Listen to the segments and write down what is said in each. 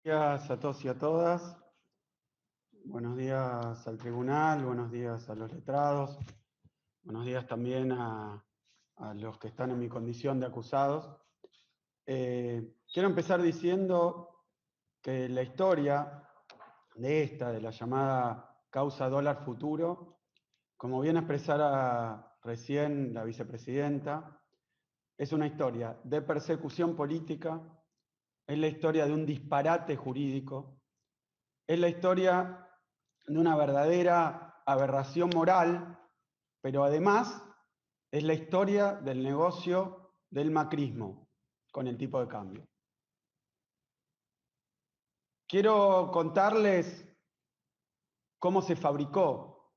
Días a todos y a todas. Buenos días al tribunal, buenos días a los letrados, buenos días también a los que están en mi condición de acusados. Quiero empezar diciendo que la historia de la llamada causa dólar futuro, como bien expresara recién la vicepresidenta, es una historia de persecución política, es la historia de un disparate jurídico, es la historia de una verdadera aberración moral, pero además es la historia del negocio del macrismo con el tipo de cambio. Quiero contarles cómo se fabricó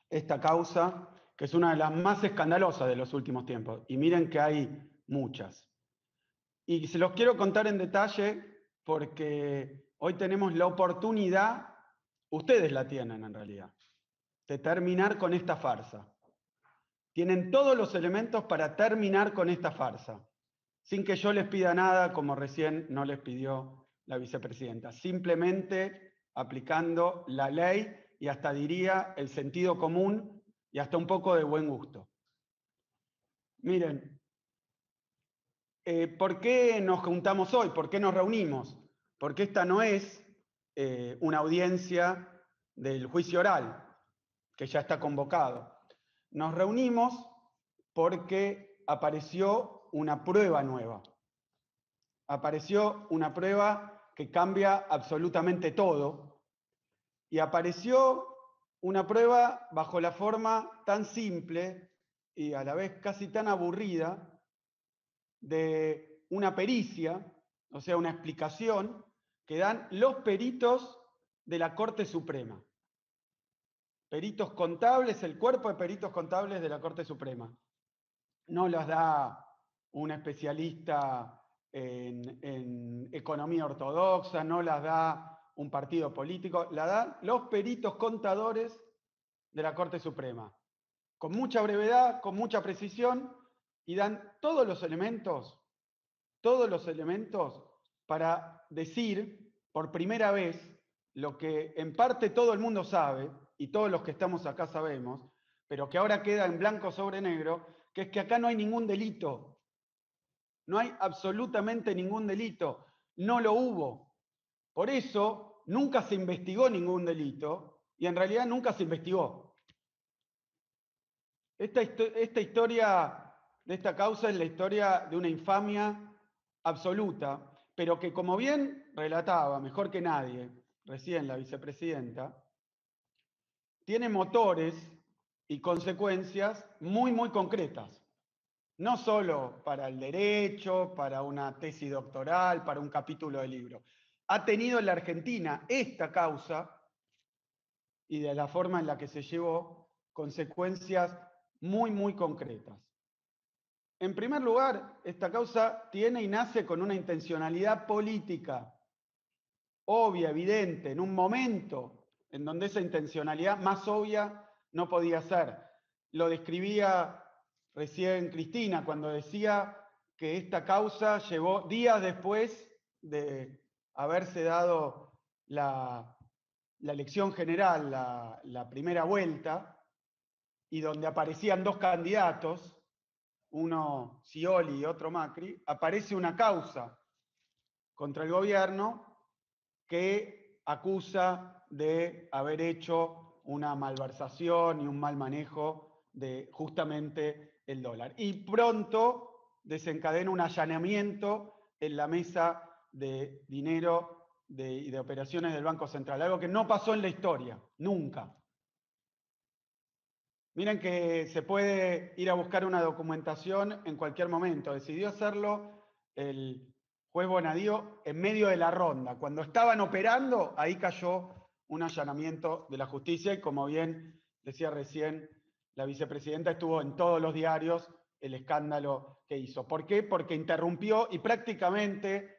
esta causa, que es una de las más escandalosas de los últimos tiempos. Y miren que hay muchas. Y se los quiero contar en detalle porque hoy tenemos la oportunidad, ustedes la tienen en realidad, de terminar con esta farsa. Tienen todos los elementos para terminar con esta farsa, sin que yo les pida nada, como recién no les pidió la vicepresidenta, simplemente aplicando la ley y hasta diría el sentido común y hasta un poco de buen gusto. Miren, ¿por qué nos juntamos hoy? ¿Por qué nos reunimos? Porque esta no es una audiencia del juicio oral, que ya está convocado. Nos reunimos porque apareció una prueba nueva. Apareció una prueba que cambia absolutamente todo y apareció una prueba bajo la forma tan simple y a la vez casi tan aburrida de una pericia, o sea, una explicación que dan los peritos de la Corte Suprema. Peritos contables, el cuerpo de peritos contables de la Corte Suprema. No las da un especialista en economía ortodoxa, no las da un partido político, la dan los peritos contadores de la Corte Suprema. Con mucha brevedad, con mucha precisión, y dan todos los elementos para decir por primera vez lo que en parte todo el mundo sabe, y todos los que estamos acá sabemos, pero que ahora queda en blanco sobre negro, que es que acá no hay ningún delito. No hay absolutamente ningún delito. No lo hubo. Por eso nunca se investigó ningún delito y en realidad nunca se investigó. Esta historia de esta causa es la historia de una infamia absoluta, pero que como bien relataba, mejor que nadie, recién la vicepresidenta, tiene motores y consecuencias muy, muy concretas. No solo para el derecho, para una tesis doctoral, para un capítulo de libro. Ha tenido en la Argentina esta causa y de la forma en la que se llevó consecuencias muy, muy concretas. En primer lugar, esta causa tiene y nace con una intencionalidad política obvia, evidente, en un momento en donde esa intencionalidad más obvia no podía ser. Lo describía recién Cristina cuando decía que esta causa llevó días después de haberse dado la elección general, la primera vuelta, y donde aparecían dos candidatos, uno Scioli y otro Macri, aparece una causa contra el gobierno que acusa de haber hecho una malversación y un mal manejo de justamente el dólar. Y pronto desencadena un allanamiento en la mesa de dinero y de operaciones del Banco Central, algo que no pasó en la historia, nunca. Miren que se puede ir a buscar una documentación en cualquier momento. Decidió hacerlo el juez Bonadío en medio de la ronda. Cuando estaban operando, ahí cayó un allanamiento de la justicia y como bien decía recién, la vicepresidenta estuvo en todos los diarios el escándalo que hizo. ¿Por qué? Porque interrumpió y prácticamente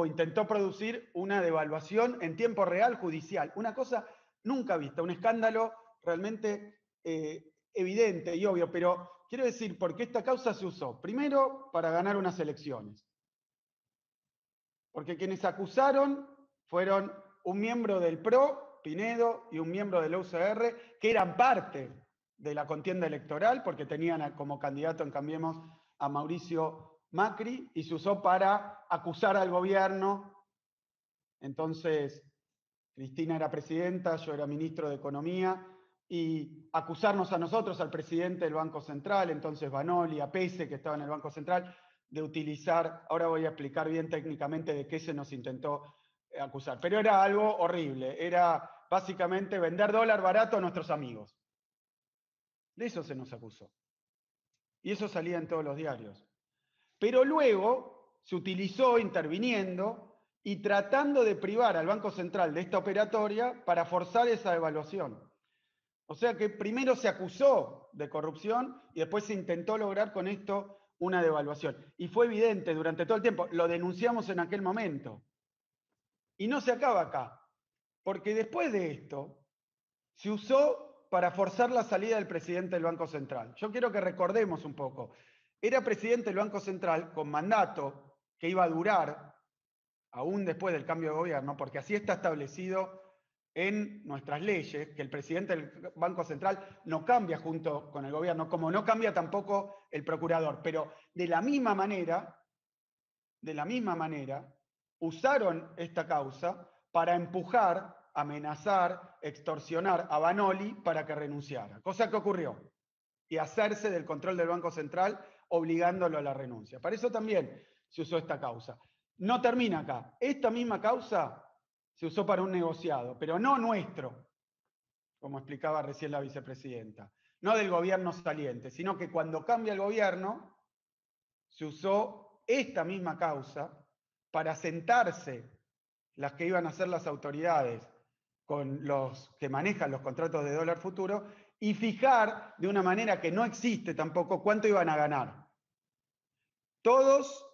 intentó producir una devaluación en tiempo real judicial. Una cosa nunca vista, un escándalo realmente evidente y obvio, pero quiero decir, ¿por qué esta causa se usó? Primero, para ganar unas elecciones. Porque quienes acusaron fueron un miembro del PRO, Pinedo, y un miembro del UCR, que eran parte de la contienda electoral, porque tenían como candidato en Cambiemos a Mauricio Macri, y se usó para acusar al gobierno. Entonces, Cristina era presidenta, yo era ministro de Economía, y acusarnos a nosotros, al presidente del Banco Central, entonces Banoli, a Pese, que estaba en el Banco Central, de utilizar, ahora voy a explicar bien técnicamente de qué se nos intentó acusar, pero era algo horrible, era básicamente vender dólar barato a nuestros amigos. De eso se nos acusó. Y eso salía en todos los diarios. Pero luego se utilizó interviniendo y tratando de privar al Banco Central de esta operatoria para forzar esa devaluación. O sea que primero se acusó de corrupción y después se intentó lograr con esto una devaluación. Y fue evidente durante todo el tiempo, lo denunciamos en aquel momento. Y no se acaba acá, porque después de esto se usó para forzar la salida del presidente del Banco Central. Yo quiero que recordemos un poco. Era presidente del Banco Central con mandato que iba a durar aún después del cambio de gobierno, porque así está establecido en nuestras leyes, que el presidente del Banco Central no cambia junto con el gobierno, como no cambia tampoco el procurador. Pero de la misma manera, usaron esta causa para empujar, amenazar, extorsionar a Banoli para que renunciara, cosa que ocurrió, y hacerse del control del Banco Central obligándolo a la renuncia. Para eso también se usó esta causa. No termina acá. Esta misma causa se usó para un negociado, pero no nuestro, como explicaba recién la vicepresidenta, no del gobierno saliente, sino que cuando cambia el gobierno, se usó esta misma causa para sentarse las que iban a ser las autoridades con los que manejan los contratos de dólar futuro y fijar de una manera que no existe tampoco cuánto iban a ganar. Todos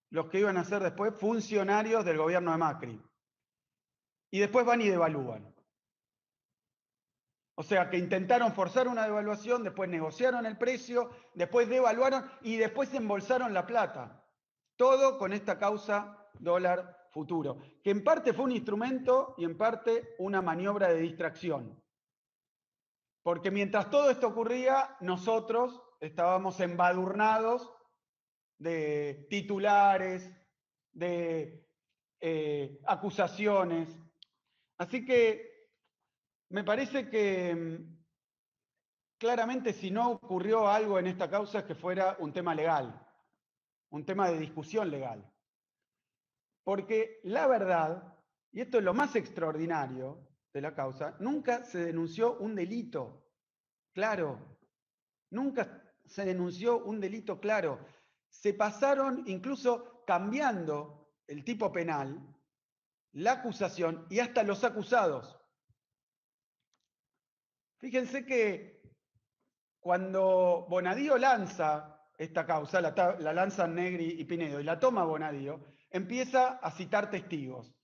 los que iban a ser después funcionarios del gobierno de Macri. Y después van y devalúan. O sea que intentaron forzar una devaluación, después negociaron el precio, después devaluaron y después embolsaron la plata. Todo con esta causa dólar futuro, que en parte fue un instrumento y en parte una maniobra de distracción. Porque mientras todo esto ocurría, nosotros estábamos embadurnados de titulares, de acusaciones. Así que me parece que claramente si no ocurrió algo en esta causa es que fuera un tema legal, un tema de discusión legal. Porque la verdad, y esto es lo más extraordinario de la causa, nunca se denunció un delito claro. Nunca se denunció un delito claro. Se pasaron incluso cambiando el tipo penal, la acusación y hasta los acusados. Fíjense que cuando Bonadío lanza esta causa, la lanzan Negri y Pinedo, y la toma Bonadío, empieza a citar testigos.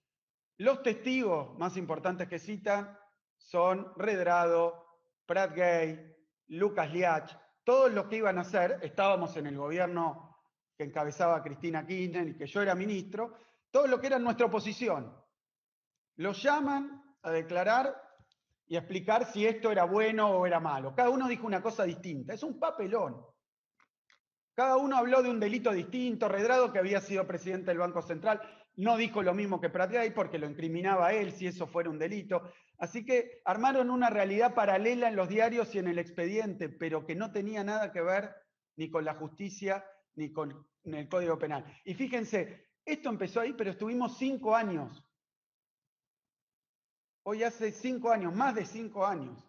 Los testigos más importantes que citan son Redrado, Prat Gay, Lucas Liach, todos los que iban a ser, estábamos en el gobierno que encabezaba Cristina Kirchner y que yo era ministro, todos los que eran nuestra oposición. Los llaman a declarar y a explicar si esto era bueno o era malo. Cada uno dijo una cosa distinta. Es un papelón. Cada uno habló de un delito distinto. Redrado, que había sido presidente del Banco Central, no dijo lo mismo que Prat Gay porque lo incriminaba a él si eso fuera un delito. Así que armaron una realidad paralela en los diarios y en el expediente, pero que no tenía nada que ver ni con la justicia ni con el Código Penal. Y fíjense, esto empezó ahí, pero estuvimos 5 años. Hoy hace 5 años, más de 5 años,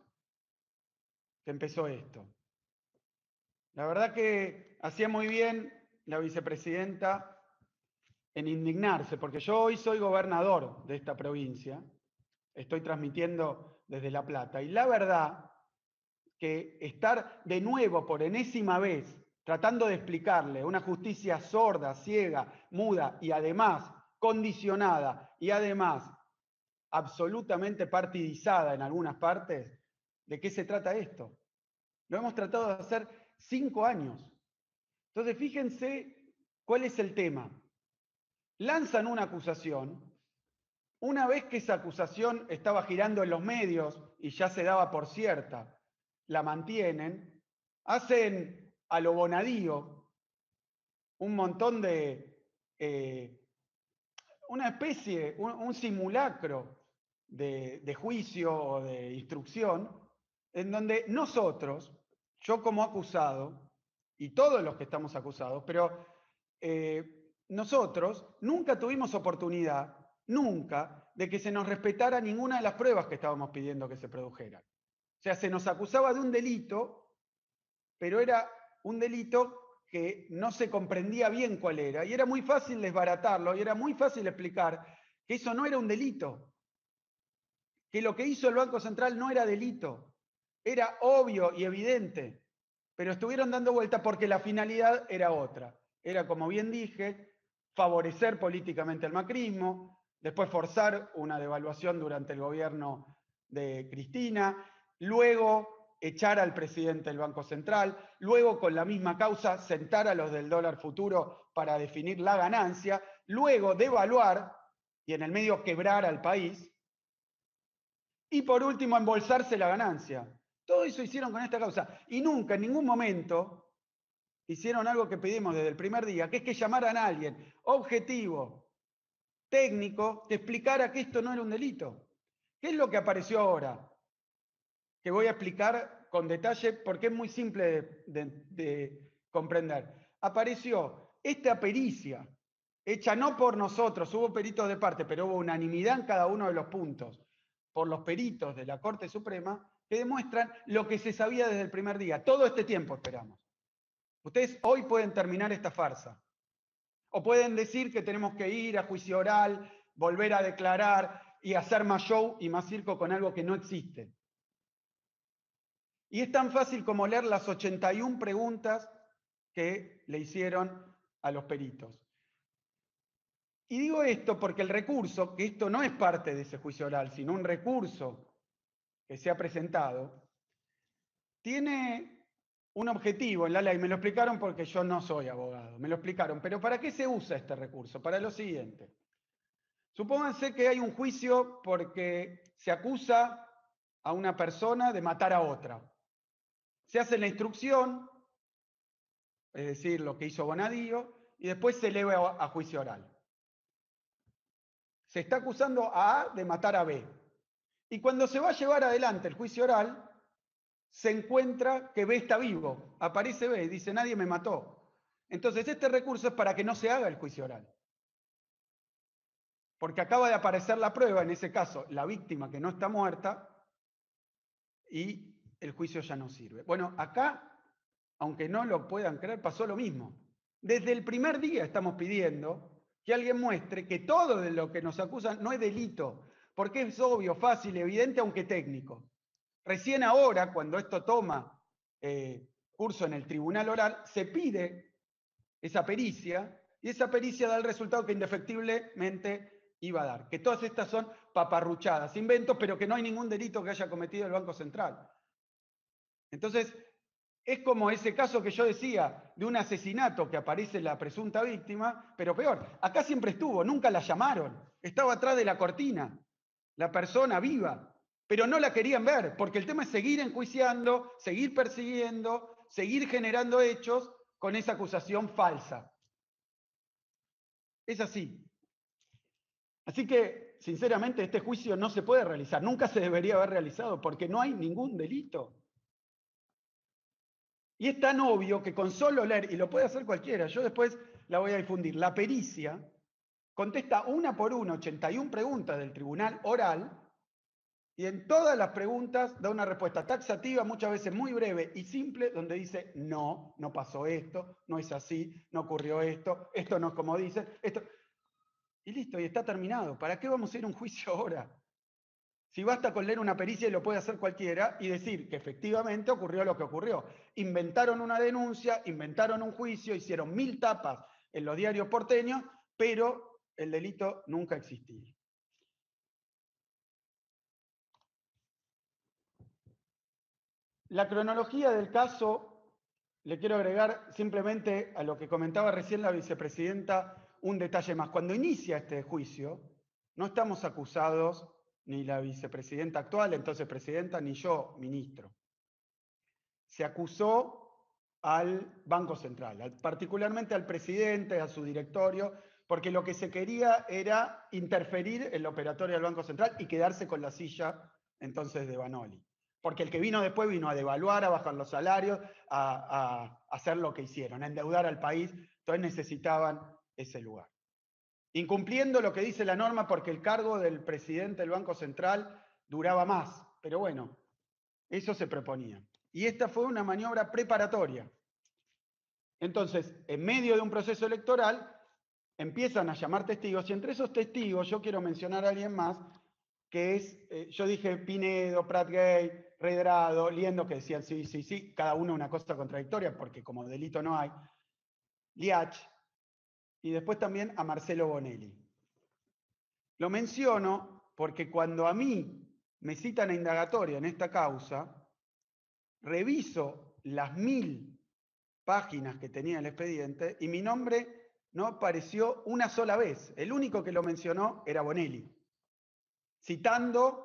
que empezó esto. La verdad que hacía muy bien la vicepresidenta en indignarse, porque yo hoy soy gobernador de esta provincia, estoy transmitiendo desde La Plata, y la verdad que estar de nuevo por enésima vez tratando de explicarle una justicia sorda, ciega, muda y además condicionada y además absolutamente partidizada en algunas partes, ¿de qué se trata esto? Lo hemos tratado de hacer 5 años. Entonces, fíjense cuál es el tema. lanzan una acusación. Una vez que esa acusación estaba girando en los medios y ya se daba por cierta, la mantienen, hacen a lo Bonadío un montón de, una especie, un simulacro de juicio o de instrucción, en donde nosotros, yo como acusado, y todos los que estamos acusados, pero nosotros nunca tuvimos oportunidad, nunca, de que se nos respetara ninguna de las pruebas que estábamos pidiendo que se produjeran. O sea, se nos acusaba de un delito, pero era un delito que no se comprendía bien cuál era, y era muy fácil desbaratarlo, y era muy fácil explicar que eso no era un delito, que lo que hizo el Banco Central no era delito, era obvio y evidente, pero estuvieron dando vuelta porque la finalidad era otra. Era, como bien dije, favorecer políticamente al macrismo, después forzar una devaluación durante el gobierno de Cristina, luego echar al presidente del Banco Central, luego con la misma causa sentar a los del dólar futuro para definir la ganancia, luego devaluar y en el medio quebrar al país, y por último embolsarse la ganancia. Todo eso hicieron con esta causa. Y nunca, en ningún momento, hicieron algo que pedimos desde el primer día, que es que llamaran a alguien objetivo, técnico, que explicara que esto no era un delito. ¿Qué es lo que apareció ahora? Que voy a explicar con detalle porque es muy simple de comprender. Apareció esta pericia, hecha no por nosotros, hubo peritos de parte, pero hubo unanimidad en cada uno de los puntos, por los peritos de la Corte Suprema, que demuestran lo que se sabía desde el primer día. Todo este tiempo esperamos. Ustedes hoy pueden terminar esta farsa. O pueden decir que tenemos que ir a juicio oral, volver a declarar y hacer más show y más circo con algo que no existe. Y es tan fácil como leer las 81 preguntas que le hicieron a los peritos. Y digo esto porque el recurso, que esto no es parte de ese juicio oral, sino un recurso que se ha presentado, tiene un objetivo en la ley. Me lo explicaron porque yo no soy abogado, me lo explicaron. Pero ¿para qué se usa este recurso? Para lo siguiente. Supónganse que hay un juicio porque se acusa a una persona de matar a otra. Se hace la instrucción, es decir, lo que hizo Bonadío, y después se eleva a juicio oral. Se está acusando a A de matar a B. Y cuando se va a llevar adelante el juicio oral, se encuentra que B está vivo. Aparece B y dice, nadie me mató. Entonces, este recurso es para que no se haga el juicio oral. Porque acaba de aparecer la prueba, en ese caso, la víctima que no está muerta, y el juicio ya no sirve. Bueno, acá, aunque no lo puedan creer, pasó lo mismo. Desde el primer día estamos pidiendo que alguien muestre que todo de lo que nos acusan no es delito, porque es obvio, fácil, evidente, aunque técnico. Recién ahora, cuando esto toma curso en el tribunal oral, se pide esa pericia, y esa pericia da el resultado que indefectiblemente iba a dar. Que todas estas son paparruchadas, inventos, pero que no hay ningún delito que haya cometido el Banco Central. Entonces, es como ese caso que yo decía, de un asesinato que aparece la presunta víctima, pero peor, acá siempre estuvo, nunca la llamaron, estaba atrás de la cortina, la persona viva, pero no la querían ver, porque el tema es seguir enjuiciando, seguir persiguiendo, seguir generando hechos con esa acusación falsa. Es así. Así que, sinceramente, este juicio no se puede realizar, nunca se debería haber realizado, porque no hay ningún delito. Y es tan obvio que con solo leer, y lo puede hacer cualquiera, yo después la voy a difundir, la pericia contesta una por una 81 preguntas del tribunal oral, y en todas las preguntas da una respuesta taxativa, muchas veces muy breve y simple, donde dice, no, no pasó esto, no es así, no ocurrió esto no es como dicen, esto... Y listo, y está terminado. ¿Para qué vamos a ir a un juicio ahora? Si basta con leer una pericia y lo puede hacer cualquiera y decir que efectivamente ocurrió lo que ocurrió. Inventaron una denuncia, inventaron un juicio, hicieron 1000 tapas en los diarios porteños, pero el delito nunca existió. La cronología del caso, le quiero agregar simplemente a lo que comentaba recién la vicepresidenta un detalle más. Cuando inicia este juicio, no estamos acusados ni la vicepresidenta actual, entonces presidenta, ni yo, ministro. Se acusó al Banco Central, particularmente al presidente, a su directorio, porque lo que se quería era interferir en el operatorio del Banco Central y quedarse con la silla entonces de Banoli. Porque el que vino después vino a devaluar, a bajar los salarios, a hacer lo que hicieron, a endeudar al país, entonces necesitaban ese lugar. Incumpliendo lo que dice la norma porque el cargo del presidente del Banco Central duraba más, pero bueno, eso se proponía. Y esta fue una maniobra preparatoria. Entonces, en medio de un proceso electoral, empiezan a llamar testigos, y entre esos testigos yo quiero mencionar a alguien más, que es, yo dije Pinedo, Prat Gay, Redrado, Liendo, que decían sí, sí, sí, cada uno una cosa contradictoria, porque como delito no hay, Liach, y después también a Marcelo Bonelli. Lo menciono porque cuando a mí me citan a indagatoria en esta causa, reviso las 1000 páginas que tenía el expediente y mi nombre no apareció una sola vez. El único que lo mencionó era Bonelli, citando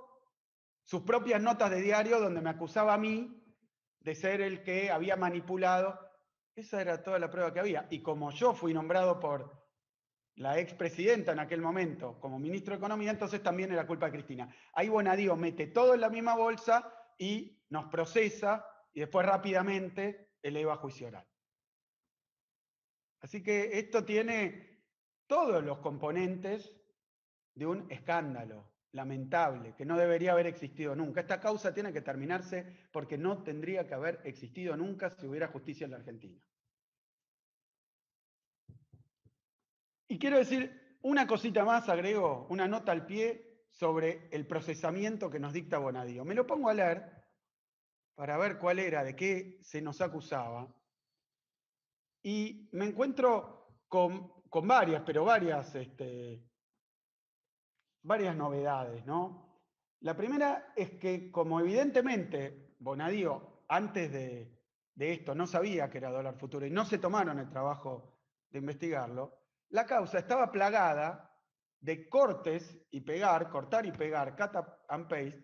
sus propias notas de diario donde me acusaba a mí de ser el que había manipulado. Esa era toda la prueba que había. Y como yo fui nombrado por la expresidenta en aquel momento como ministro de Economía, entonces también era culpa de Cristina. Ahí Bonadío mete todo en la misma bolsa y nos procesa y después rápidamente eleva a juicio oral. Así que esto tiene todos los componentes de un escándalo lamentable que no debería haber existido nunca. Esta causa tiene que terminarse porque no tendría que haber existido nunca si hubiera justicia en la Argentina. Y quiero decir una cosita más, agrego una nota al pie sobre el procesamiento que nos dicta Bonadío. Me lo pongo a leer para ver cuál era, de qué se nos acusaba. Y me encuentro con varias, pero varias novedades, ¿no? La primera es que, como evidentemente Bonadío antes de esto no sabía que era dólar futuro y no se tomaron el trabajo de investigarlo, la causa estaba plagada de cortes y pegar, cortar y pegar, cut and paste,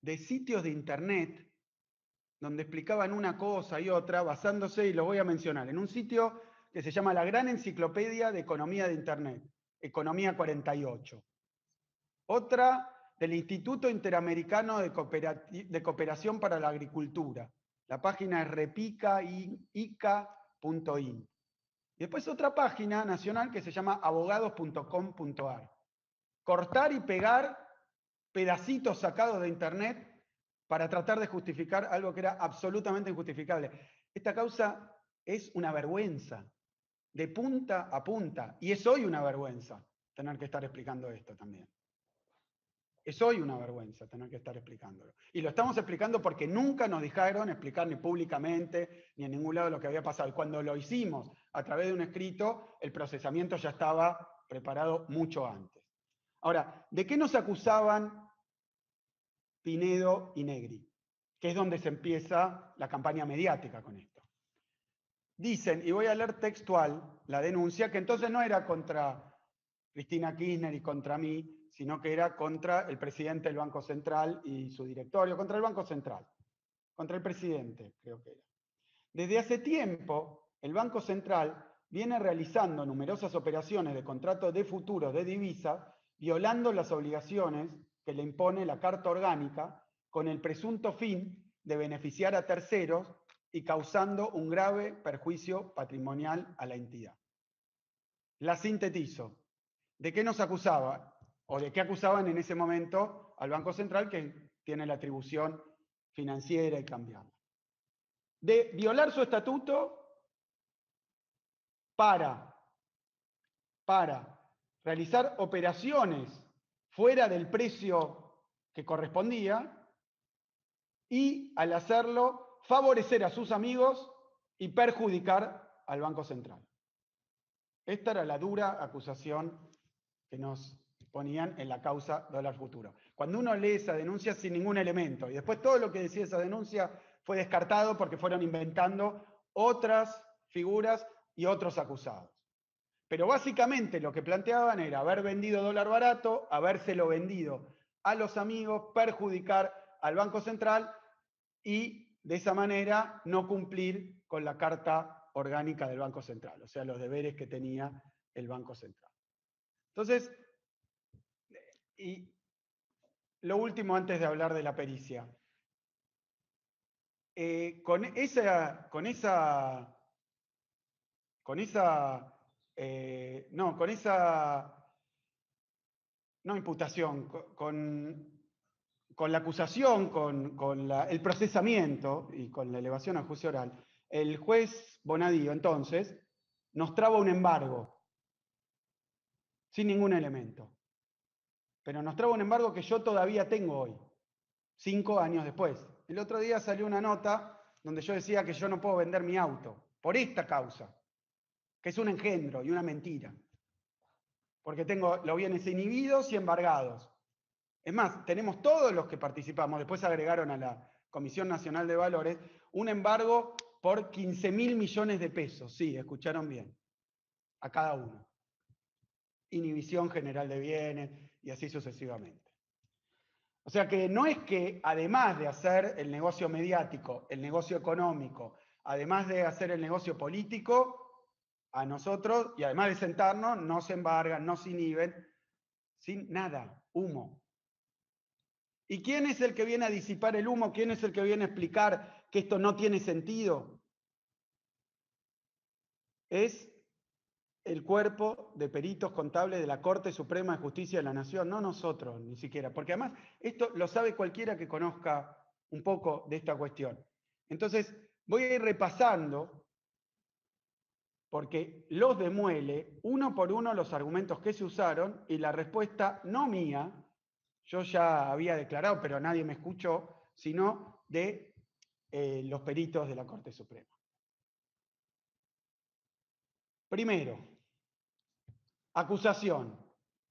de sitios de internet donde explicaban una cosa y otra basándose, y lo voy a mencionar, en un sitio que se llama la Gran Enciclopedia de Economía de Internet, Economía 48. Otra del Instituto Interamericano de Cooperación para la Agricultura. La página es repica.ica.in. Y después otra página nacional que se llama abogados.com.ar. Cortar y pegar pedacitos sacados de internet para tratar de justificar algo que era absolutamente injustificable. Esta causa es una vergüenza, de punta a punta. Y es hoy una vergüenza tener que estar explicando esto también. Es hoy una vergüenza tener que estar explicándolo. Y lo estamos explicando porque nunca nos dejaron explicar ni públicamente ni en ningún lado lo que había pasado. Y cuando lo hicimos a través de un escrito, el procesamiento ya estaba preparado mucho antes. Ahora, ¿de qué nos acusaban Pinedo y Negri? Que es donde se empieza la campaña mediática con esto. Dicen, y voy a leer textual la denuncia, que entonces no era contra Cristina Kirchner y contra mí, sino que era contra el presidente del Banco Central y su directorio, contra el Banco Central, contra el presidente, creo que era. Desde hace tiempo, el Banco Central viene realizando numerosas operaciones de contratos de futuros de divisa, violando las obligaciones que le impone la Carta Orgánica, con el presunto fin de beneficiar a terceros y causando un grave perjuicio patrimonial a la entidad. La sintetizo. ¿De qué nos acusaba? ¿O de qué acusaban en ese momento al Banco Central, que tiene la atribución financiera y cambiarla? De violar su estatuto para realizar operaciones fuera del precio que correspondía y, al hacerlo, favorecer a sus amigos y perjudicar al Banco Central. Esta era la dura acusación que nos ponían en la causa dólar futuro. Cuando uno lee esa denuncia sin ningún elemento, y después todo lo que decía esa denuncia fue descartado porque fueron inventando otras figuras y otros acusados. Pero básicamente lo que planteaban era haber vendido dólar barato, habérselo vendido a los amigos, perjudicar al Banco Central y de esa manera no cumplir con la Carta Orgánica del Banco Central, o sea, los deberes que tenía el Banco Central. Entonces, y lo último antes de hablar de la pericia. Con esa no imputación, con la acusación, con el procesamiento y con la elevación a juicio oral, el juez Bonadío entonces nos traba un embargo sin ningún elemento. Pero nos traba un embargo que yo todavía tengo hoy, 5 años después. El otro día salió una nota donde yo decía que yo no puedo vender mi auto por esta causa, que es un engendro y una mentira. Porque tengo los bienes inhibidos y embargados. Es más, tenemos todos los que participamos, después agregaron a la Comisión Nacional de Valores, un embargo por 15.000 millones de pesos. Sí, escucharon bien. A cada uno. Inhibición general de bienes y así sucesivamente. O sea que no es que además de hacer el negocio mediático, el negocio económico, además de hacer el negocio político, a nosotros, y además de sentarnos, no se embargan, no se inhiben, sin nada, humo. ¿Y quién es el que viene a disipar el humo? ¿Quién es el que viene a explicar que esto no tiene sentido? Es el cuerpo de peritos contables de la Corte Suprema de Justicia de la Nación, no nosotros ni siquiera, porque además esto lo sabe cualquiera que conozca un poco de esta cuestión. Entonces, voy a ir repasando, porque los demuele uno por uno los argumentos que se usaron y la respuesta no mía, yo ya había declarado, pero nadie me escuchó, sino de los peritos de la Corte Suprema. Primero, acusación.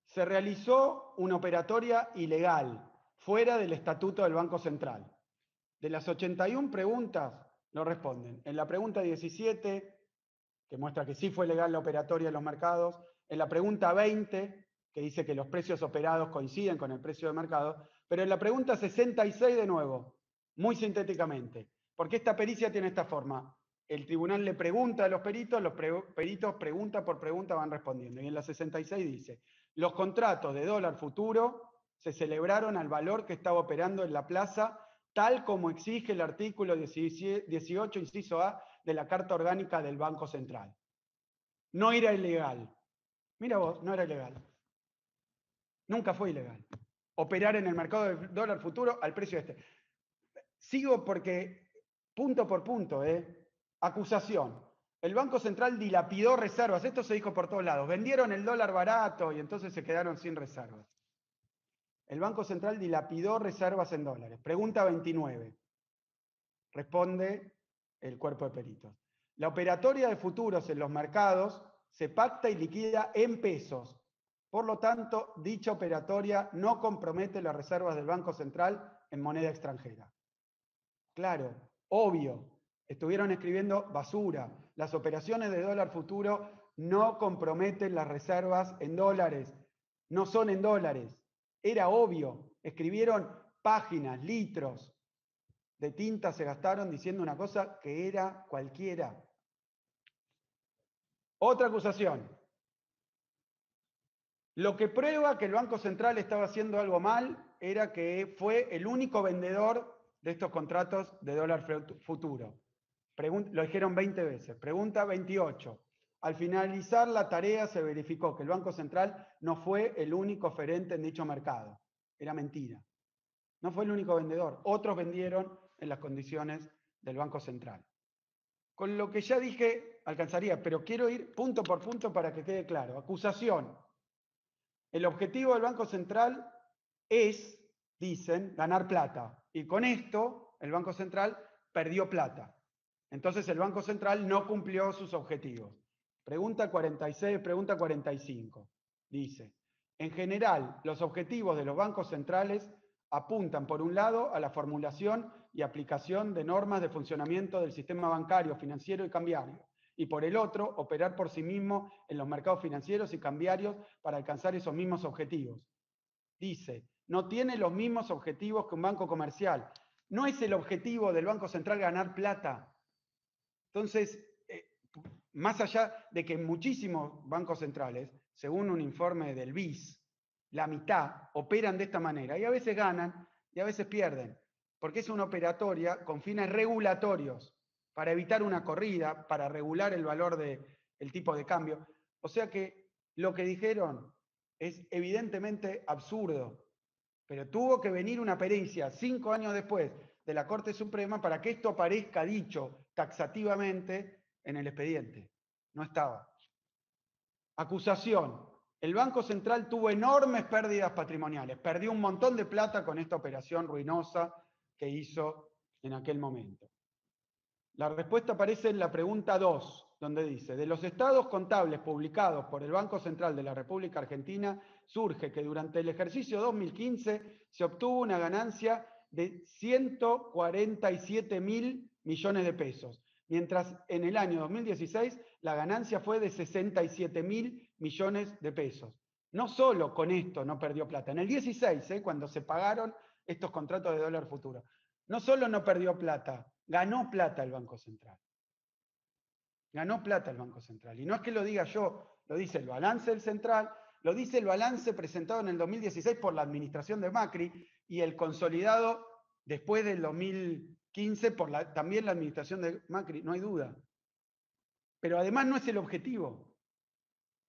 Se realizó una operatoria ilegal, fuera del estatuto del Banco Central. De las 81 preguntas, no responden. En la pregunta 17, que muestra que sí fue legal la operatoria en los mercados. En la pregunta 20, que dice que los precios operados coinciden con el precio de mercado. Pero en la pregunta 66, de nuevo, muy sintéticamente, porque esta pericia tiene esta forma. El tribunal le pregunta a los peritos pregunta por pregunta van respondiendo. Y en la 66 dice, los contratos de dólar futuro se celebraron al valor que estaba operando en la plaza, tal como exige el artículo 18, inciso A, de la Carta Orgánica del Banco Central. No era ilegal. Mira vos, no era ilegal. Nunca fue ilegal. Operar en el mercado del dólar futuro al precio este. Sigo porque, punto por punto, acusación. El Banco Central dilapidó reservas. Esto se dijo por todos lados. Vendieron el dólar barato y entonces se quedaron sin reservas. El Banco Central dilapidó reservas en dólares. Pregunta 29. Responde el cuerpo de peritos. La operatoria de futuros en los mercados se pacta y liquida en pesos. Por lo tanto, dicha operatoria no compromete las reservas del Banco Central en moneda extranjera. Claro, obvio. Estuvieron escribiendo basura. Las operaciones de dólar futuro no comprometen las reservas en dólares. No son en dólares. Era obvio. Escribieron páginas, litros de tinta se gastaron diciendo una cosa que era cualquiera. Otra acusación. Lo que prueba que el Banco Central estaba haciendo algo mal era que fue el único vendedor de estos contratos de dólar futuro. Lo dijeron 20 veces. Pregunta 28. Al finalizar la tarea se verificó que el Banco Central no fue el único oferente en dicho mercado. Era mentira. No fue el único vendedor. Otros vendieron en las condiciones del Banco Central. Con lo que ya dije, alcanzaría, pero quiero ir punto por punto para que quede claro. Acusación. El objetivo del Banco Central es, dicen, ganar plata. Y con esto, el Banco Central perdió plata. Entonces el Banco Central no cumplió sus objetivos. Pregunta 46, pregunta 45. Dice, en general, los objetivos de los bancos centrales apuntan, por un lado, a la formulación y aplicación de normas de funcionamiento del sistema bancario, financiero y cambiario, y por el otro, operar por sí mismo en los mercados financieros y cambiarios para alcanzar esos mismos objetivos. Dice, no tiene los mismos objetivos que un banco comercial. No es el objetivo del Banco Central ganar plata. Entonces, más allá de que muchísimos bancos centrales, según un informe del BIS, la mitad operan de esta manera y a veces ganan y a veces pierden, porque es una operatoria con fines regulatorios para evitar una corrida, para regular el valor del tipo de cambio. O sea que lo que dijeron es evidentemente absurdo, pero tuvo que venir una pericia 5 años después de la Corte Suprema para que esto aparezca dicho taxativamente en el expediente. No estaba. Acusación. El Banco Central tuvo enormes pérdidas patrimoniales. Perdió un montón de plata con esta operación ruinosa que hizo en aquel momento. La respuesta aparece en la pregunta 2, donde dice, de los estados contables publicados por el Banco Central de la República Argentina, surge que durante el ejercicio 2015 se obtuvo una ganancia de 147.000 millones de pesos, mientras en el año 2016 la ganancia fue de 67.000 millones de pesos. No solo con esto no perdió plata, en el 16, cuando se pagaron estos contratos de dólar futuro, no solo no perdió plata, ganó plata el Banco Central. Ganó plata el Banco Central. Y no es que lo diga yo, lo dice el balance del Central, lo dice el balance presentado en el 2016 por la administración de Macri y el consolidado después del 2015 por también la administración de Macri, no hay duda. Pero además no es el objetivo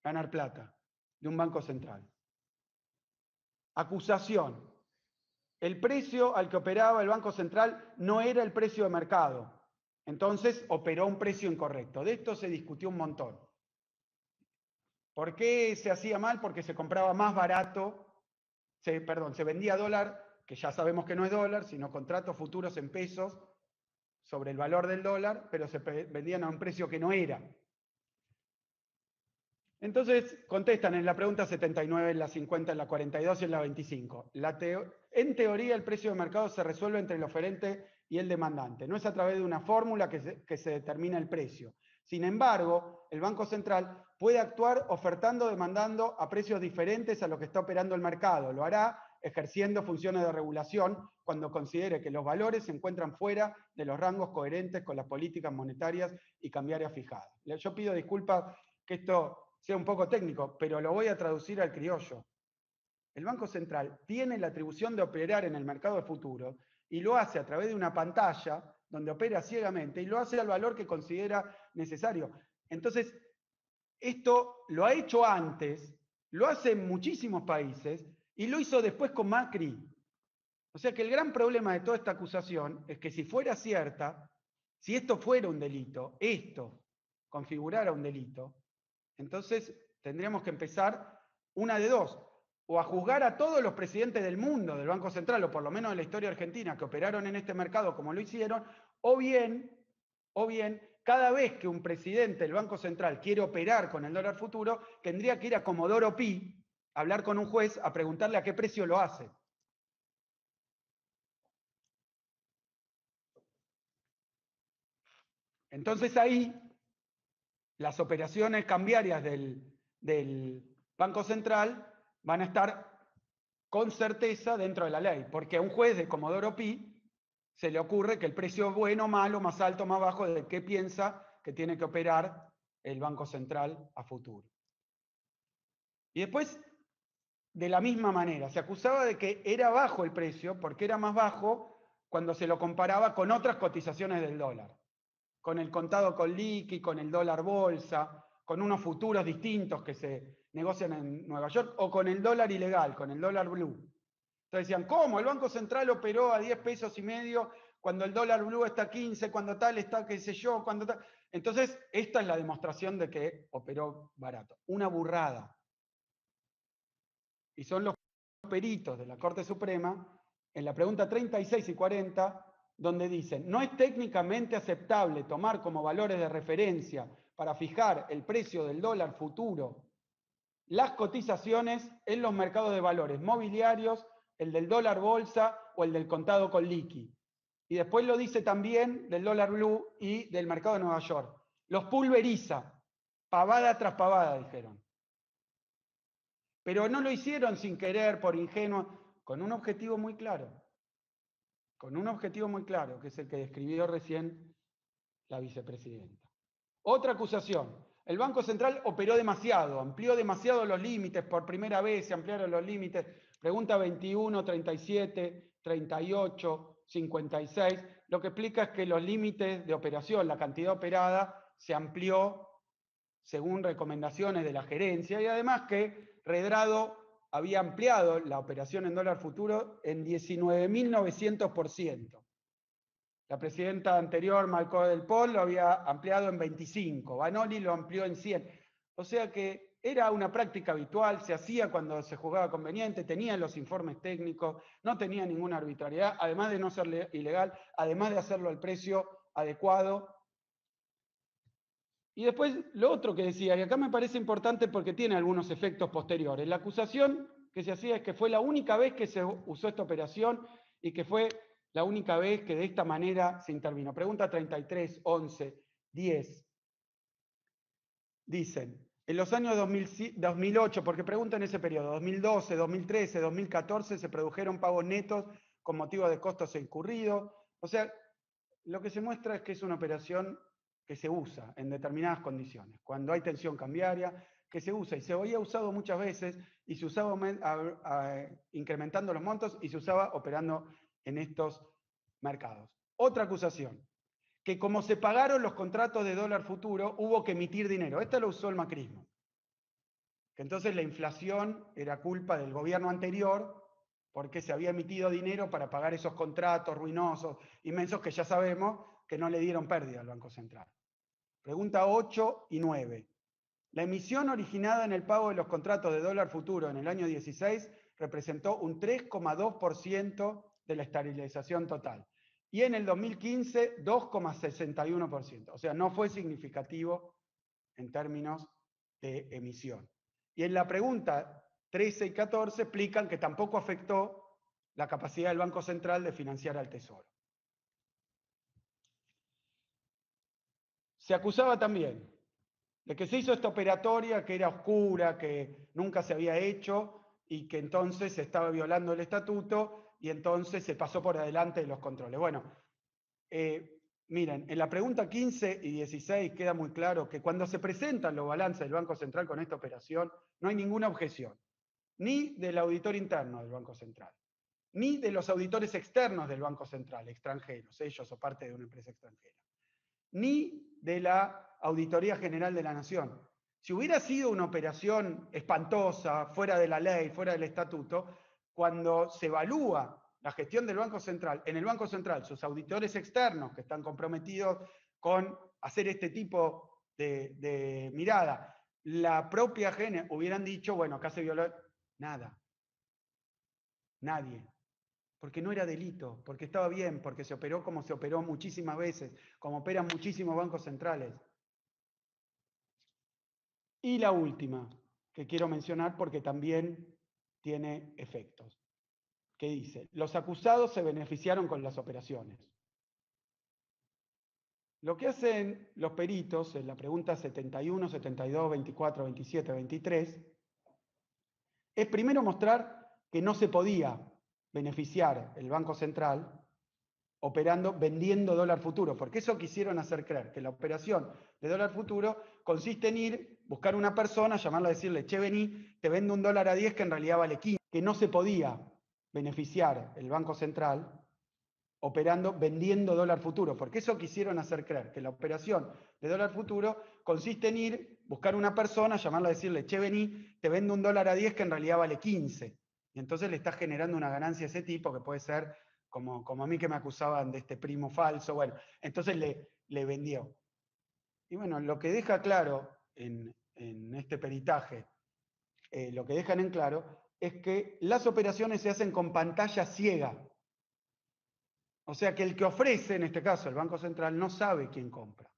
ganar plata de un Banco Central. Acusación. El precio al que operaba el Banco Central no era el precio de mercado. Entonces operó un precio incorrecto. De esto se discutió un montón. ¿Por qué se hacía mal? Porque se compraba más barato, se vendía dólar, que ya sabemos que no es dólar, sino contratos futuros en pesos sobre el valor del dólar, pero se vendían a un precio que no era. Entonces contestan en la pregunta 79, en la 50, en la 42 y en la 25. En teoría el precio de mercado se resuelve entre el oferente y el demandante. No es a través de una fórmula que se determina el precio. Sin embargo, el Banco Central puede actuar ofertando o demandando a precios diferentes a lo que está operando el mercado. Lo hará ejerciendo funciones de regulación cuando considere que los valores se encuentran fuera de los rangos coherentes con las políticas monetarias y cambiarias fijadas. Yo pido disculpas que esto sea un poco técnico, pero lo voy a traducir al criollo. El Banco Central tiene la atribución de operar en el mercado de futuros y lo hace a través de una pantalla donde opera ciegamente y lo hace al valor que considera necesario. Entonces, esto lo ha hecho antes, lo hace en muchísimos países y lo hizo después con Macri. O sea que el gran problema de toda esta acusación es que si fuera cierta, si esto fuera un delito, esto configurara un delito, entonces tendríamos que empezar una de dos, o a juzgar a todos los presidentes del mundo, del Banco Central, o por lo menos de la historia argentina, que operaron en este mercado como lo hicieron, o bien, cada vez que un presidente del Banco Central quiere operar con el dólar futuro, tendría que ir a Comodoro Pi, a hablar con un juez, a preguntarle a qué precio lo hace. Entonces ahí las operaciones cambiarias del Banco Central van a estar con certeza dentro de la ley, porque a un juez de Comodoro Pi se le ocurre que el precio es bueno, malo, más alto, más bajo, de qué piensa que tiene que operar el Banco Central a futuro. Y después, de la misma manera, se acusaba de que era bajo el precio, porque era más bajo cuando se lo comparaba con otras cotizaciones del dólar, con el contado con liqui, con el dólar bolsa, con unos futuros distintos que se negocian en Nueva York, o con el dólar ilegal, con el dólar blue. Entonces decían, ¿cómo? El Banco Central operó a 10 pesos y medio cuando el dólar blue está a 15, cuando tal está qué sé yo, cuando tal. Entonces, esta es la demostración de que operó barato. Una burrada. Y son los peritos de la Corte Suprema, en la pregunta 36 y 40, donde dicen, no es técnicamente aceptable tomar como valores de referencia para fijar el precio del dólar futuro las cotizaciones en los mercados de valores mobiliarios, el del dólar bolsa o el del contado con liqui. Y después lo dice también del dólar blue y del mercado de Nueva York. Los pulveriza, pavada tras pavada, dijeron. Pero no lo hicieron sin querer, por ingenuo, con un objetivo muy claro. Con un objetivo muy claro, que es el que describió recién la vicepresidenta. Otra acusación. El Banco Central operó demasiado, amplió demasiado los límites, por primera vez se ampliaron los límites. Pregunta 21, 37, 38, 56. Lo que explica es que los límites de operación, la cantidad operada, se amplió según recomendaciones de la gerencia y además que Redrado había ampliado la operación en dólar futuro en 19.900%. La presidenta anterior, Malcó del Pol, lo había ampliado en 25, Vanoli lo amplió en 100. O sea que era una práctica habitual, se hacía cuando se juzgaba conveniente, tenían los informes técnicos, no tenía ninguna arbitrariedad, además de no ser ilegal, además de hacerlo al precio adecuado. Y después lo otro que decía, y acá me parece importante porque tiene algunos efectos posteriores. La acusación que se hacía es que fue la única vez que se usó esta operación y que fue la única vez que de esta manera se intervino. Pregunta 33, 11, 10. Dicen, en los años 2008, porque preguntan ese periodo, 2012, 2013, 2014, se produjeron pagos netos con motivo de costos incurridos. O sea, lo que se muestra es que es una operación que se usa en determinadas condiciones. Cuando hay tensión cambiaria, que se usa y se había usado muchas veces y se usaba incrementando los montos y se usaba operando en estos mercados. Otra acusación, que como se pagaron los contratos de dólar futuro, hubo que emitir dinero. Esta lo usó el macrismo. Que entonces la inflación era culpa del gobierno anterior porque se había emitido dinero para pagar esos contratos ruinosos, inmensos, que ya sabemos que no le dieron pérdida al Banco Central. Pregunta 8 y 9. La emisión originada en el pago de los contratos de dólar futuro en el año 16 representó un 3,2% de la estabilización total. Y en el 2015, 2,61%. O sea, no fue significativo en términos de emisión. Y en la pregunta 13 y 14 explican que tampoco afectó la capacidad del Banco Central de financiar al Tesoro. Se acusaba también de que se hizo esta operatoria que era oscura, que nunca se había hecho y que entonces se estaba violando el estatuto y entonces se pasó por adelante de los controles. Bueno, miren, en la pregunta 15 y 16 queda muy claro que cuando se presentan los balances del Banco Central con esta operación, no hay ninguna objeción, ni del auditor interno del Banco Central, ni de los auditores externos del Banco Central, extranjeros, ellos o parte de una empresa extranjera, ni de la Auditoría General de la Nación. Si hubiera sido una operación espantosa, fuera de la ley, fuera del estatuto, cuando se evalúa la gestión del Banco Central, en el Banco Central, sus auditores externos que están comprometidos con hacer este tipo de mirada, la propia GENE hubieran dicho, bueno, acá se violó, nada, nadie. Porque no era delito, porque estaba bien, porque se operó como se operó muchísimas veces, como operan muchísimos bancos centrales. Y la última, que quiero mencionar porque también tiene efectos, que dice, los acusados se beneficiaron con las operaciones. Lo que hacen los peritos en la pregunta 71, 72, 24, 27, 23, es primero mostrar que no se podía beneficiar el Banco Central operando, vendiendo dólar futuro, porque eso quisieron hacer creer, que la operación de dólar futuro consiste en ir, buscar una persona, llamarla, decirle, che, vení, te vendo un dólar a 10 que en realidad vale 15, que no se podía beneficiar el Banco Central operando, vendiendo dólar futuro, porque eso quisieron hacer creer, que la operación de dólar futuro consiste en ir, buscar una persona, llamarla, decirle, che, vení, te vendo un dólar a 10 que en realidad vale 15, y entonces le está generando una ganancia a ese tipo que puede ser como a mí que me acusaban de este primo falso, bueno, entonces le vendió. Y bueno, lo que deja claro en este peritaje, lo que dejan en claro, es que las operaciones se hacen con pantalla ciega. O sea que el que ofrece, en este caso el Banco Central, no sabe quién compra.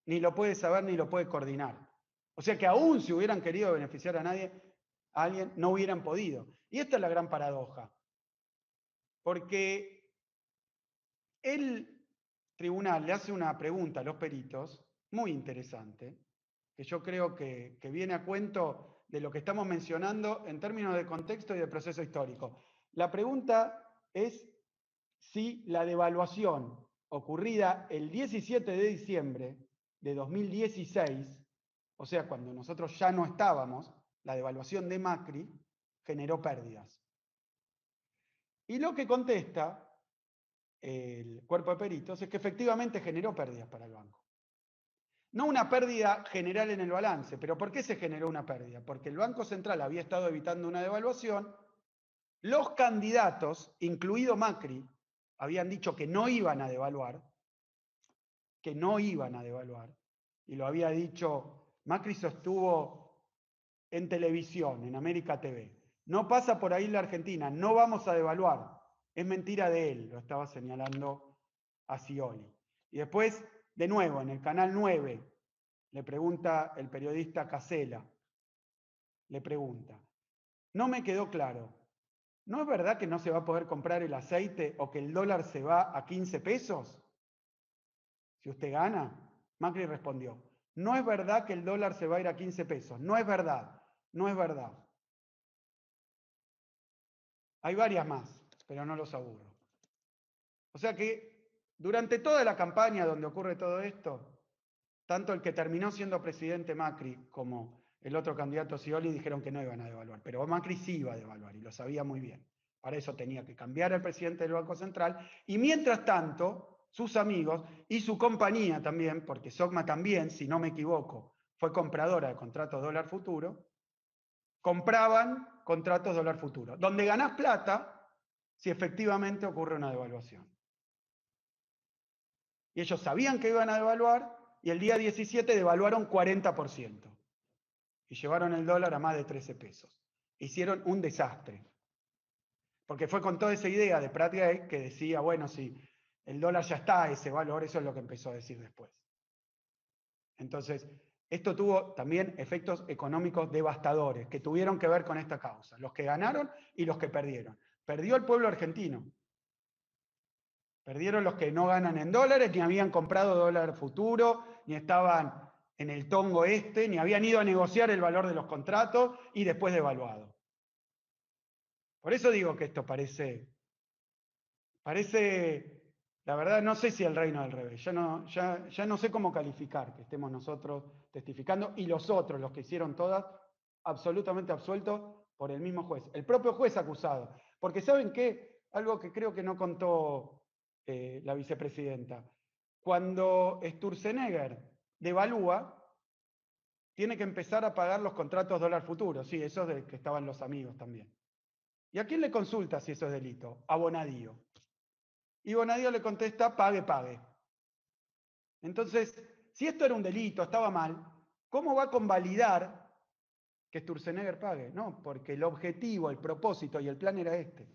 Ni lo puede saber ni lo puede coordinar. O sea que aún si hubieran querido beneficiar a alguien, no hubieran podido. Y esta es la gran paradoja. Porque el tribunal le hace una pregunta a los peritos muy interesante, que yo creo que viene a cuento de lo que estamos mencionando en términos de contexto y de proceso histórico. La pregunta es si la devaluación ocurrida el 17 de diciembre de 2016, o sea, cuando nosotros ya no estábamos, la devaluación de Macri generó pérdidas. Y lo que contesta el cuerpo de peritos es que efectivamente generó pérdidas para el banco. No una pérdida general en el balance, pero ¿por qué se generó una pérdida? Porque el Banco Central había estado evitando una devaluación, los candidatos, incluido Macri, habían dicho que no iban a devaluar, y lo había dicho, Macri sostuvo en televisión, en América TV, no pasa por ahí la Argentina, no vamos a devaluar, es mentira de él, lo estaba señalando a Scioli. Y después, de nuevo, en el Canal 9, le pregunta el periodista Casella, le pregunta, no me quedó claro, ¿no es verdad que no se va a poder comprar el aceite o que el dólar se va a 15 pesos? Si usted gana, Macri respondió, no es verdad que el dólar se va a ir a 15 pesos, no es verdad, no es verdad. Hay varias más, pero no los aburro. O sea que durante toda la campaña donde ocurre todo esto, tanto el que terminó siendo presidente Macri como el otro candidato Scioli dijeron que no iban a devaluar, pero Macri sí iba a devaluar y lo sabía muy bien. Para eso tenía que cambiar al presidente del Banco Central y mientras tanto sus amigos y su compañía también, porque Sogma también, si no me equivoco, fue compradora de contratos dólar futuro, compraban contratos dólar futuro, donde ganás plata si efectivamente ocurre una devaluación. Y ellos sabían que iban a devaluar y el día 17 devaluaron 40% y llevaron el dólar a más de 13 pesos. Hicieron un desastre. Porque fue con toda esa idea de Pratt Gate que decía, bueno, si el dólar ya está a ese valor, eso es lo que empezó a decir después. Entonces, esto tuvo también efectos económicos devastadores que tuvieron que ver con esta causa. Los que ganaron y los que perdieron. Perdió el pueblo argentino. Perdieron los que no ganan en dólares, ni habían comprado dólar futuro, ni estaban en el tongo este, ni habían ido a negociar el valor de los contratos y después devaluado. Por eso digo que esto parece, la verdad, no sé si el reino del revés, ya no sé cómo calificar que estemos nosotros testificando y los otros, los que hicieron todas, absolutamente absueltos por el mismo juez, el propio juez acusado. Porque ¿saben qué? Algo que creo que no contó la vicepresidenta. Cuando Sturzenegger devalúa, tiene que empezar a pagar los contratos dólar futuro, sí, esos de que estaban los amigos también. ¿Y a quién le consulta si eso es delito? A Bonadío. Y Bonadío le contesta, pague, pague. Entonces, si esto era un delito, estaba mal, ¿cómo va a convalidar que Sturzenegger pague? No, porque el objetivo, el propósito y el plan era este.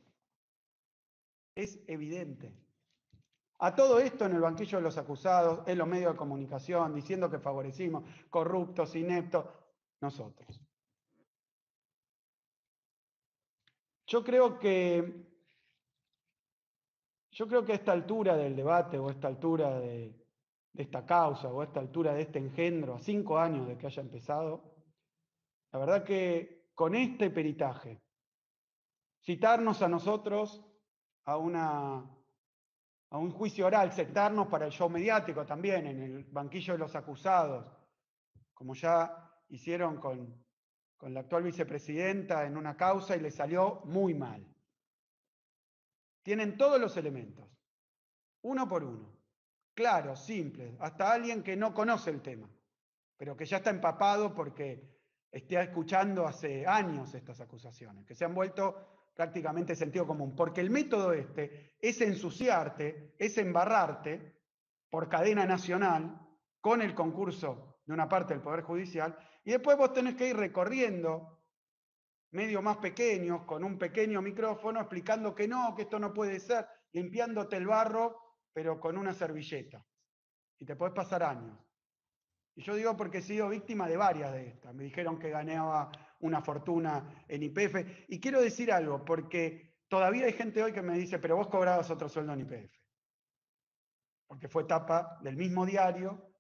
Es evidente. A todo esto en el banquillo de los acusados, en los medios de comunicación, diciendo que favorecimos corruptos, ineptos, nosotros. Yo creo que a esta altura del debate o a esta altura de esta causa o a esta altura de este engendro, a 5 años de que haya empezado, la verdad que con este peritaje, citarnos a nosotros a un juicio oral, sentarnos para el show mediático también en el banquillo de los acusados, como ya hicieron con la actual vicepresidenta en una causa y le salió muy mal. Tienen todos los elementos, uno por uno, claros, simples, hasta alguien que no conoce el tema, pero que ya está empapado porque está escuchando hace años estas acusaciones, que se han vuelto prácticamente sentido común, porque el método este es ensuciarte, es embarrarte por cadena nacional con el concurso de una parte del Poder Judicial, y después vos tenés que ir recorriendo medios más pequeños, con un pequeño micrófono, explicando que no, que esto no puede ser, limpiándote el barro, pero con una servilleta. Y te podés pasar años. Y yo digo porque he sido víctima de varias de estas. Me dijeron que ganaba una fortuna en YPF. Y quiero decir algo, porque todavía hay gente hoy que me dice, pero vos cobrabas otro sueldo en YPF. Porque fue tapa del mismo diario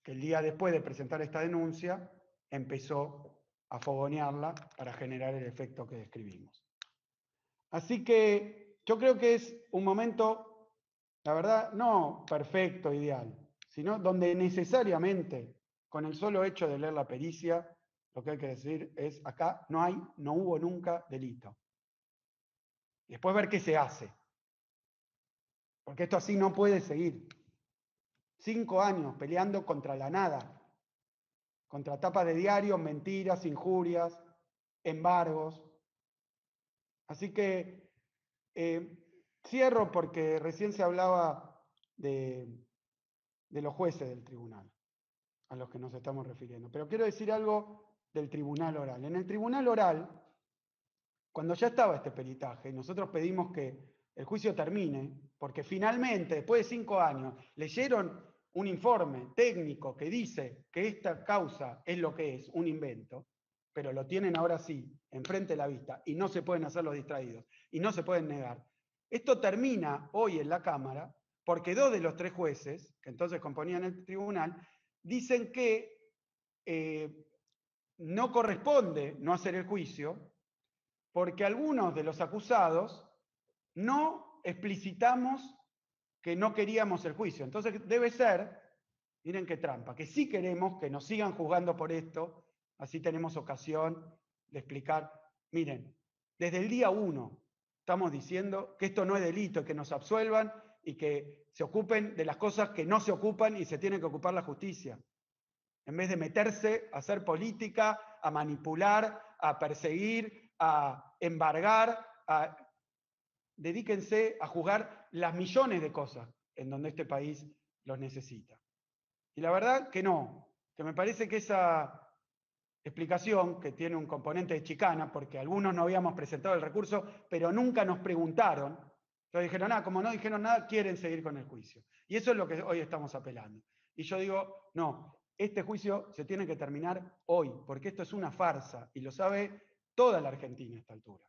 que el día después de presentar esta denuncia empezó a fogonearla para generar el efecto que describimos. Así que yo creo que es un momento, la verdad, no perfecto, ideal, sino donde necesariamente, con el solo hecho de leer la pericia, lo que hay que decir es, acá no hubo nunca delito. Después ver qué se hace. Porque esto así no puede seguir. 5 años peleando contra la nada, contra tapas de diarios, mentiras, injurias, embargos. Así que cierro porque recién se hablaba de los jueces del tribunal, a los que nos estamos refiriendo. Pero quiero decir algo del tribunal oral. En el tribunal oral, cuando ya estaba este peritaje, nosotros pedimos que el juicio termine, porque finalmente, después de 5 años, leyeron un informe técnico que dice que esta causa es lo que es, un invento, pero lo tienen ahora sí, enfrente de la vista, y no se pueden hacer los distraídos, y no se pueden negar. Esto termina hoy en la Cámara, porque 2 de los 3 jueces, que entonces componían el tribunal, dicen que no corresponde no hacer el juicio, porque algunos de los acusados no explicitamos que no queríamos el juicio. Entonces debe ser, miren qué trampa, que sí queremos que nos sigan juzgando por esto, así tenemos ocasión de explicar, miren, desde el día 1 estamos diciendo que esto no es delito, que nos absuelvan y que se ocupen de las cosas que no se ocupan y se tiene que ocupar la justicia. En vez de meterse a hacer política, a manipular, a perseguir, a embargar, dedíquense a juzgar las millones de cosas en donde este país los necesita. Y la verdad que no, que me parece que esa explicación, que tiene un componente de chicana, porque algunos no habíamos presentado el recurso, pero nunca nos preguntaron, entonces dijeron, como no dijeron nada, quieren seguir con el juicio. Y eso es lo que hoy estamos apelando. Y yo digo, no, este juicio se tiene que terminar hoy, porque esto es una farsa, y lo sabe toda la Argentina a esta altura.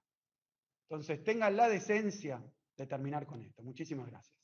Entonces, tengan la decencia de terminar con esto. Muchísimas gracias.